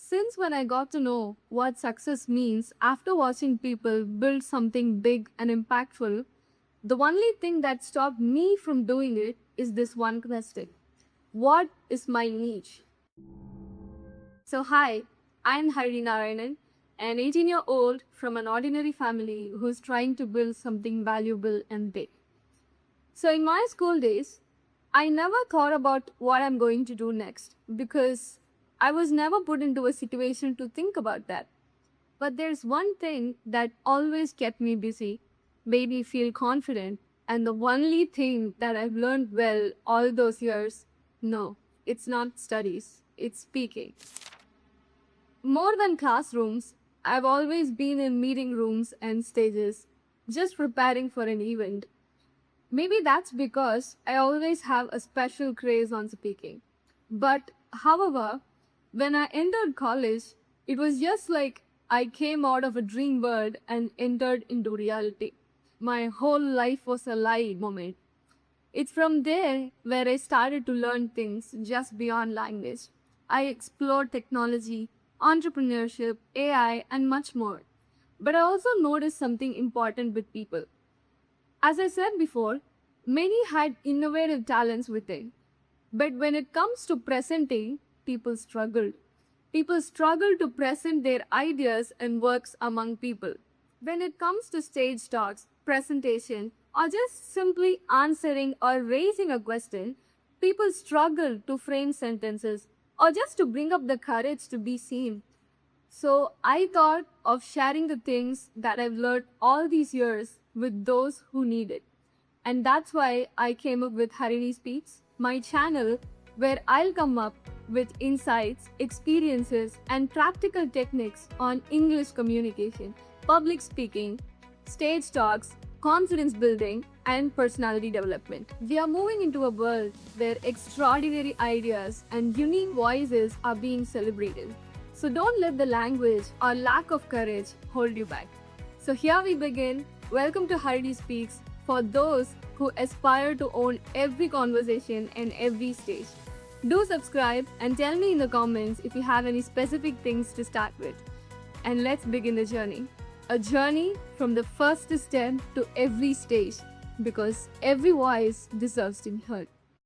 Since when I got to know what success means after watching people build something big and impactful, the only thing that stopped me from doing it is this one question. What is my niche? So, hi, I'm Hari Narayanan, an 18-year-old from an ordinary family who's trying to build something valuable and big. So, in my school days, I never thought about what I'm going to do next because I was never put into a situation to think about that. But there's one thing that always kept me busy, made me feel confident, and the only thing that I've learned well all those years, no, it's not studies, it's speaking. More than classrooms, I've always been in meeting rooms and stages, just preparing for an event. Maybe that's because I always have a special craze on speaking. But, however, when I entered college, it was just like I came out of a dream world and entered into reality. My whole life was a live moment. It's from there where I started to learn things just beyond language. I explored technology, entrepreneurship, AI, and much more. But I also noticed something important with people. As I said before, many had innovative talents within. But when it comes to presenting, people struggled. People struggle to present their ideas and works among people. When it comes to stage talks, presentation, or just simply answering or raising a question, people struggle to frame sentences or just to bring up the courage to be seen. So I thought of sharing the things that I've learned all these years with those who need it. And that's why I came up with Harini Speaks, my channel where I'll come up with insights, experiences, and practical techniques on English communication, public speaking, stage talks, confidence building, and personality development. We are moving into a world where extraordinary ideas and unique voices are being celebrated. So don't let the language or lack of courage hold you back. So here we begin. Welcome to Harini Speaks for those who aspire to own every conversation and every stage. Do subscribe and tell me in the comments if you have any specific things to start with. And let's begin the journey. A journey from the first step to every stage because every voice deserves to be heard.